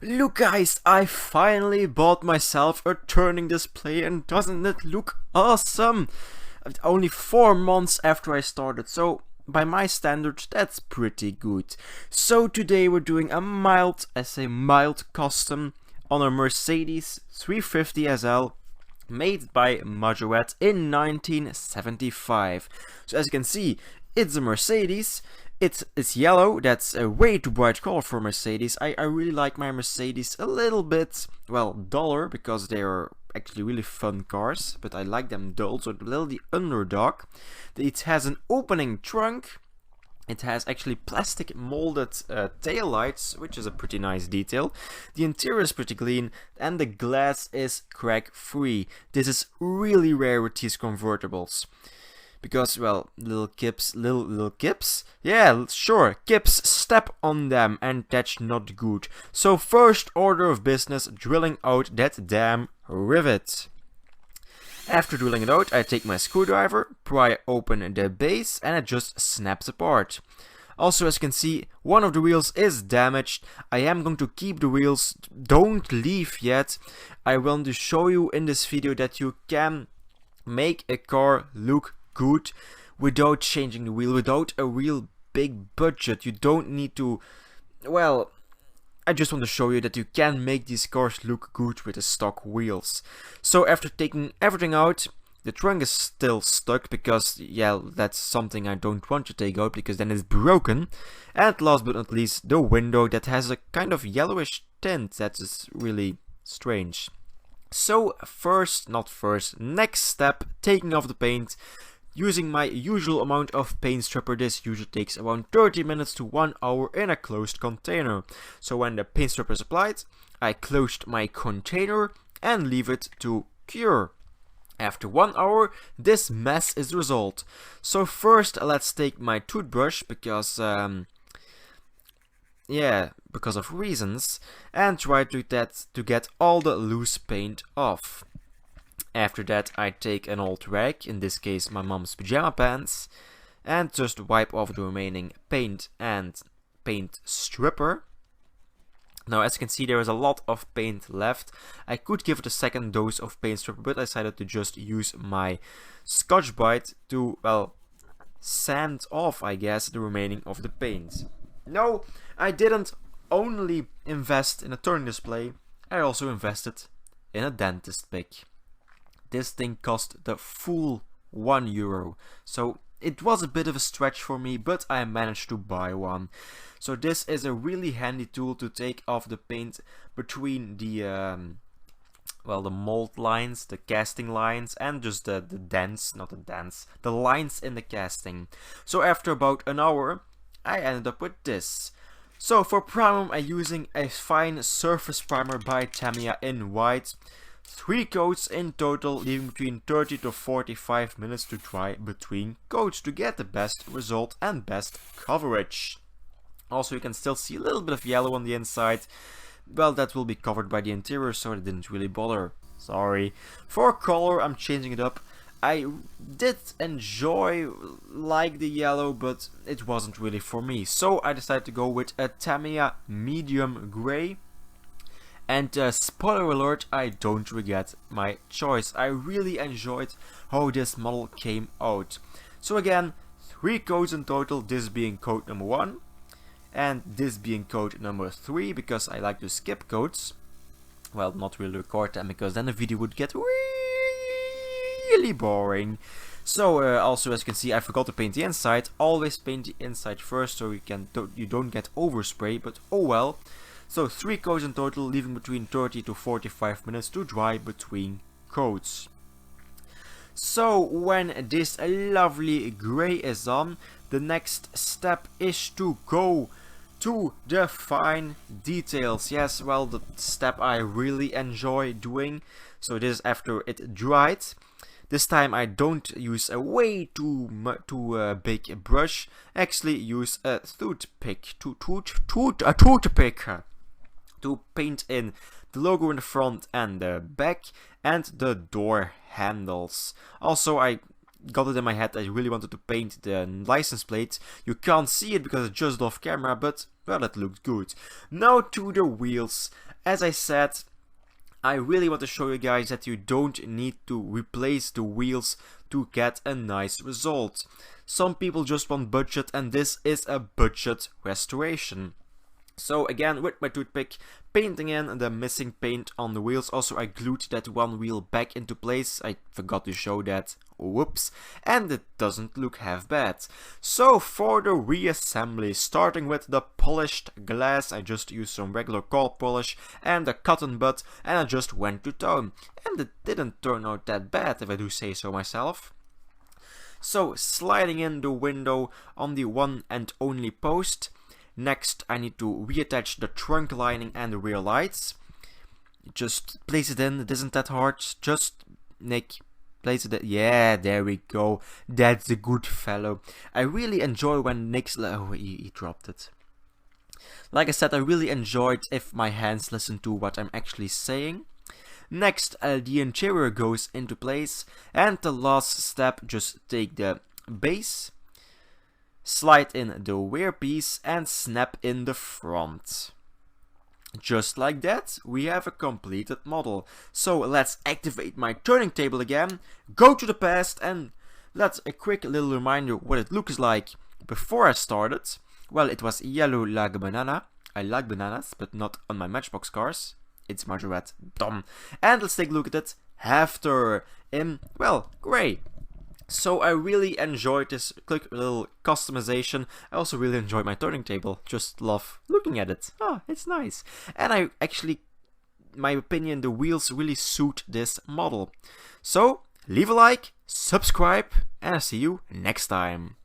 Look guys, I finally bought myself a turning display and doesn't it look awesome? Only 4 months after I started, so by my standards that's pretty good. So today we're doing a mild custom on a Mercedes 350 SL made by Majorette in 1975. So as you can see, it's a Mercedes. It's yellow. That's a way too bright color for Mercedes. I really like my Mercedes a little bit, well, duller, because they are actually really fun cars, but I like them dull, so a little the underdog. It has an opening trunk. It has actually plastic molded tail lights, which is a pretty nice detail. The interior is pretty clean and the glass is crack free. This is really rare with these convertibles. Because, well, little kips, yeah, sure, kips step on them and that's not good. So first order of business, drilling out that damn rivet. After drilling it out, I take my screwdriver, pry open the base and it just snaps apart. Also, as you can see, one of the wheels is damaged. I am going to keep the wheels, don't leave yet. I want to show you in this video that you can make a car look good without changing the wheel, without a real big budget. You don't need to, well, I just want to show you that you can make these cars look good with the stock wheels. So after taking everything out, the trunk is still stuck because, yeah, that's something I don't want to take out because then it's broken. And last but not least, the window that has a kind of yellowish tint that is really strange. So next step, taking off the paint. Using my usual amount of paint stripper, this usually takes around 30 minutes to 1 hour in a closed container. So when the paint stripper is applied, I closed my container and leave it to cure. After 1 hour, this mess is the result. So first let's take my toothbrush because of reasons, and try to get all the loose paint off. After that, I take an old rag, in this case my mom's pajama pants, and just wipe off the remaining paint and paint stripper. Now, as you can see, there is a lot of paint left. I could give it a second dose of paint stripper, but I decided to just use my Scotch-Brite to, well, sand off, I guess, the remaining of the paint. No, I didn't only invest in a turn display, I also invested in a dentist pick. This thing cost the full €1, so it was a bit of a stretch for me, but I managed to buy one. So this is a really handy tool to take off the paint between the the mold lines, the casting lines, and just the lines in the casting. So after about an hour, I ended up with this. So for primer, I'm using a fine surface primer by Tamiya in white. 3 coats in total, leaving between 30 to 45 minutes to dry between coats to get the best result and best coverage. Also, you can still see a little bit of yellow on the inside. Well, that will be covered by the interior, so it didn't really bother. Sorry. For color, I'm changing it up. I did like the yellow, but it wasn't really for me. So I decided to go with a Tamiya medium gray. And spoiler alert, I don't regret my choice. I really enjoyed how this model came out. So again, 3 coats in total, this being coat number 1. And this being coat number 3, because I like to skip coats. Well, not really record them, because then the video would get really boring. So also, as you can see, I forgot to paint the inside. Always paint the inside first, so you don't get overspray, but oh well. So 3 coats in total, leaving between 30 to 45 minutes to dry between coats. So when this lovely grey is on, the next step is to go to the fine details. Yes, well, the step I really enjoy doing. So this is after it dried. This time I don't use a way too big brush. Actually use a toothpick to paint in the logo in the front and the back and the door handles. Also, I got it in my head I really wanted to paint the license plate. You can't see it because it's just off camera, but well, it looked good. Now to the wheels. As I said, I really want to show you guys that you don't need to replace the wheels to get a nice result. Some people just want budget, and this is a budget restoration. So again, with my toothpick, painting in the missing paint on the wheels. Also, I glued that one wheel back into place. I forgot to show that. Whoops. And it doesn't look half bad. So for the reassembly, starting with the polished glass, I just used some regular cold polish and a cotton bud, and I just went to town. And it didn't turn out that bad, if I do say so myself. So sliding in the window on the one and only post. Next, I need to reattach the trunk lining and the rear lights. Just place it in, it isn't that hard. Just, Nick, place it in. Yeah, there we go. That's a good fellow. I really enjoy when Nick's... Oh, he dropped it. Like I said, I really enjoyed if my hands listen to what I'm actually saying. Next, the interior goes into place. And the last step, just take the base, slide in the rear piece and snap in the front. Just like that, we have a completed model. So let's activate my turning table again, go to the past, and let's a quick little reminder what it looks like before I started. Well, it was yellow like a banana. I like bananas, but not on my Matchbox cars. It's Majorette, dumb. And let's take a look at it after in, well, grey. So I really enjoyed this quick little customization. I also really enjoyed my turning table. Just love looking at it. Oh, it's nice. And I actually, my opinion, the wheels really suit this model. So leave a like, subscribe, and I'll see you next time.